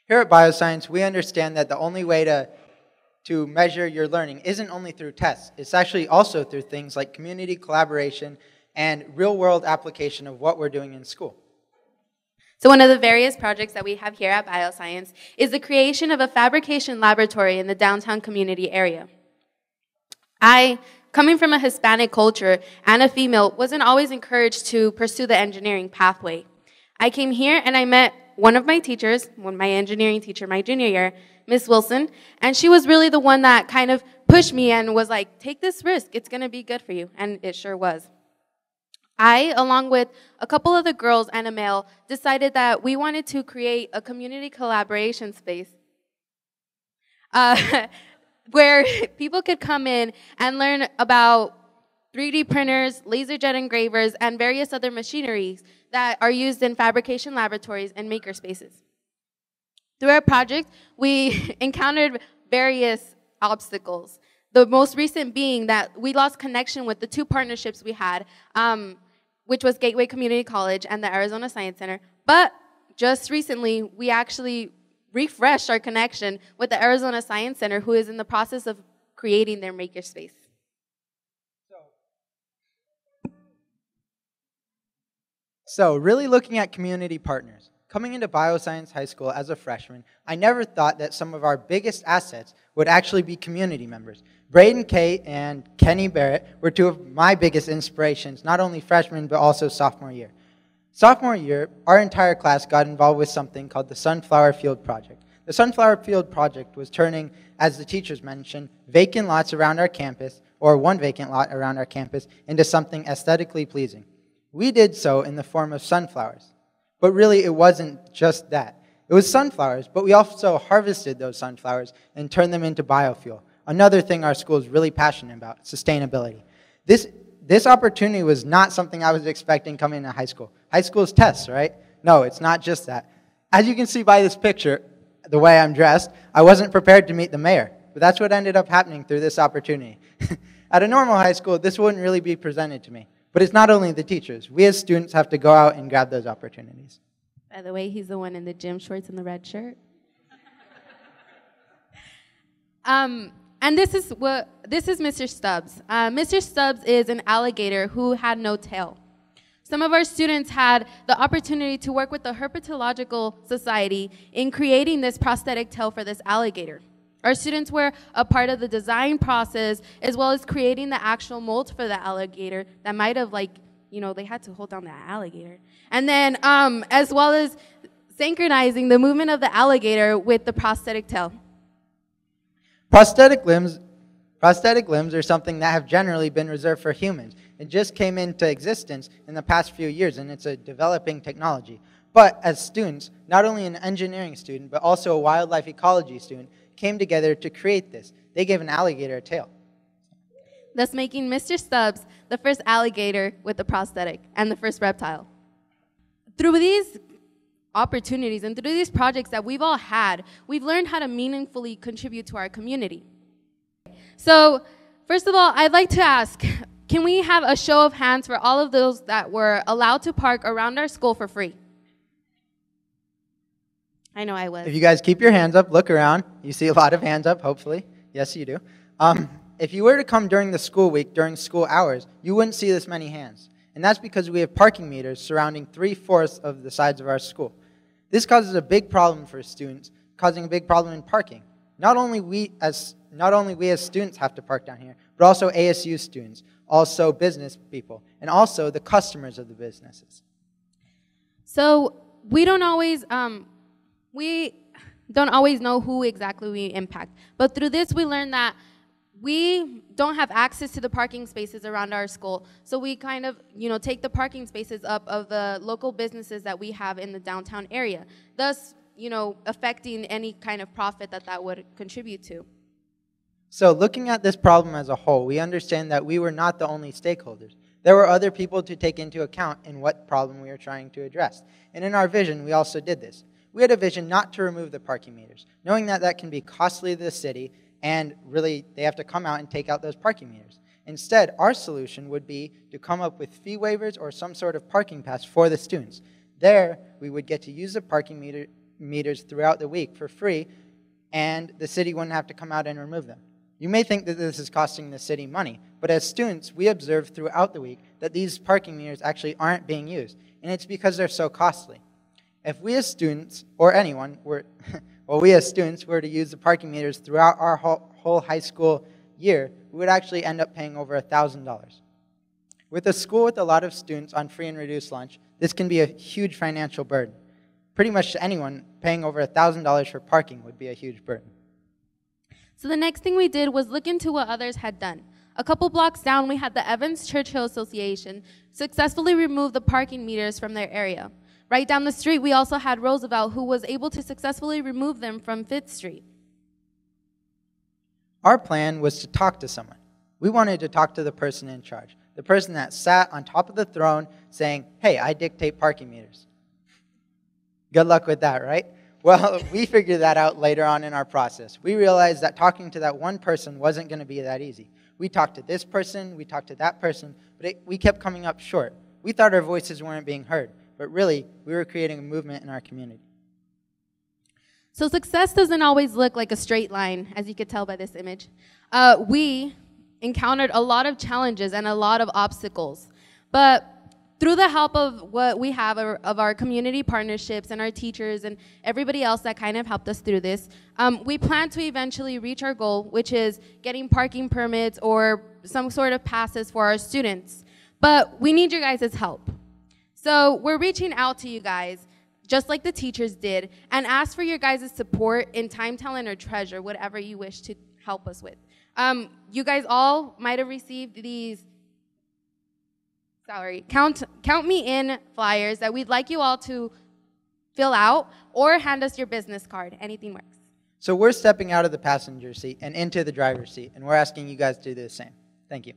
Here at Bioscience, we understand that the only way to measure your learning isn't only through tests. It's actually also through things like community collaboration and real-world application of what we're doing in school. So one of the various projects that we have here at Bioscience is the creation of a fabrication laboratory in the downtown community area. Coming from a Hispanic culture and a female, wasn't always encouraged to pursue the engineering pathway. I came here and I met one of my teachers, my engineering teacher my junior year, Miss Wilson, and she was really the one that kind of pushed me and was like, take this risk, it's going to be good for you, and it sure was. I, along with a couple of the girls and a male, decided that we wanted to create a community collaboration space where people could come in and learn about 3D printers, laser jet engravers, and various other machineries that are used in fabrication laboratories and maker spaces. Through our project, we encountered various obstacles. The most recent being that we lost connection with the two partnerships we had, which was Gateway Community College and the Arizona Science Center. But just recently, we actually refreshed our connection with the Arizona Science Center, who is in the process of creating their makerspace. So really looking at community partners. Coming into Bioscience High School as a freshman, I never thought that some of our biggest assets would actually be community members. Braden Kate and Kenny Barrett were two of my biggest inspirations, not only freshman, but also sophomore year. Sophomore year, our entire class got involved with something called the Sunflower Field Project. The Sunflower Field Project was turning, as the teachers mentioned, vacant lots around our campus, or one vacant lot around our campus, into something aesthetically pleasing. We did so in the form of sunflowers. But really, it wasn't just that. It was sunflowers, but we also harvested those sunflowers and turned them into biofuel. Another thing our school is really passionate about, sustainability. This opportunity was not something I was expecting coming into high school. High school is tests, right? No, it's not just that. As you can see by this picture, the way I'm dressed, I wasn't prepared to meet the mayor. But that's what ended up happening through this opportunity. At a normal high school, this wouldn't really be presented to me. But it's not only the teachers. We as students have to go out and grab those opportunities. By the way, he's the one in the gym shorts and the red shirt. And this is Mr. Stubbs. Mr. Stubbs is an alligator who had no tail. Some of our students had the opportunity to work with the Herpetological Society in creating this prosthetic tail for this alligator. Our students were a part of the design process as well as creating the actual mold for the alligator that might have, they had to hold down that alligator. And then as well as synchronizing the movement of the alligator with the prosthetic tail. Prosthetic limbs are something that have generally been reserved for humans. It just came into existence in the past few years, and it's a developing technology. But as students, not only an engineering student, but also a wildlife ecology student, came together to create this. They gave an alligator a tail. Thus making Mr. Stubbs the first alligator with a prosthetic and the first reptile. Through these opportunities and through these projects that we've all had, we've learned how to meaningfully contribute to our community. So, first of all, I'd like to ask, can we have a show of hands for all of those that were allowed to park around our school for free? I know I was. If you guys keep your hands up, look around. You see a lot of hands up, hopefully. Yes, you do. If you were to come during the school week, during school hours, you wouldn't see this many hands. And that's because we have parking meters surrounding 3/4 of the sides of our school. This causes a big problem for students, causing a big problem in parking. Not only we as students have to park down here, but also ASU students, also business people, and also the customers of the businesses. So we don't always know who exactly we impact. But through this, we learned that we don't have access to the parking spaces around our school. So we kind of, take the parking spaces up of the local businesses that we have in the downtown area, thus, affecting any kind of profit that would contribute to. So looking at this problem as a whole, we understand that we were not the only stakeholders. There were other people to take into account in what problem we were trying to address. And in our vision, we also did this. We had a vision not to remove the parking meters, knowing that that can be costly to the city, and really they have to come out and take out those parking meters. Instead, our solution would be to come up with fee waivers or some sort of parking pass for the students. There, we would get to use the parking meters throughout the week for free, and the city wouldn't have to come out and remove them. You may think that this is costing the city money, but as students, we observe throughout the week that these parking meters actually aren't being used, and it's because they're so costly. If we as students, or anyone, were to use the parking meters throughout our whole high school year, we would actually end up paying over $1,000. With a school with a lot of students on free and reduced lunch, this can be a huge financial burden. Pretty much to anyone, paying over $1,000 for parking would be a huge burden. So the next thing we did was look into what others had done. A couple blocks down, we had the Evans-Churchill Association successfully remove the parking meters from their area. Right down the street, we also had Roosevelt, who was able to successfully remove them from 5th Street. Our plan was to talk to someone. We wanted to talk to the person in charge, the person that sat on top of the throne saying, "Hey, I dictate parking meters." Good luck with that, right? Well, we figured that out later on in our process. We realized that talking to that one person wasn't going to be that easy. We talked to this person, we talked to that person, but we kept coming up short. We thought our voices weren't being heard, but really, we were creating a movement in our community. So success doesn't always look like a straight line, as you could tell by this image. We encountered a lot of challenges and a lot of obstacles, but through the help of what we have of our community partnerships and our teachers and everybody else that kind of helped us through this, we plan to eventually reach our goal, which is getting parking permits or some sort of passes for our students. But we need your guys' help. So we're reaching out to you guys, just like the teachers did, and ask for your guys' support in time, talent, or treasure, whatever you wish to help us with. You guys all might have received these count me in flyers that we'd like you all to fill out or hand us your business card. Anything works. So we're stepping out of the passenger seat and into the driver's seat, and we're asking you guys to do the same. Thank you.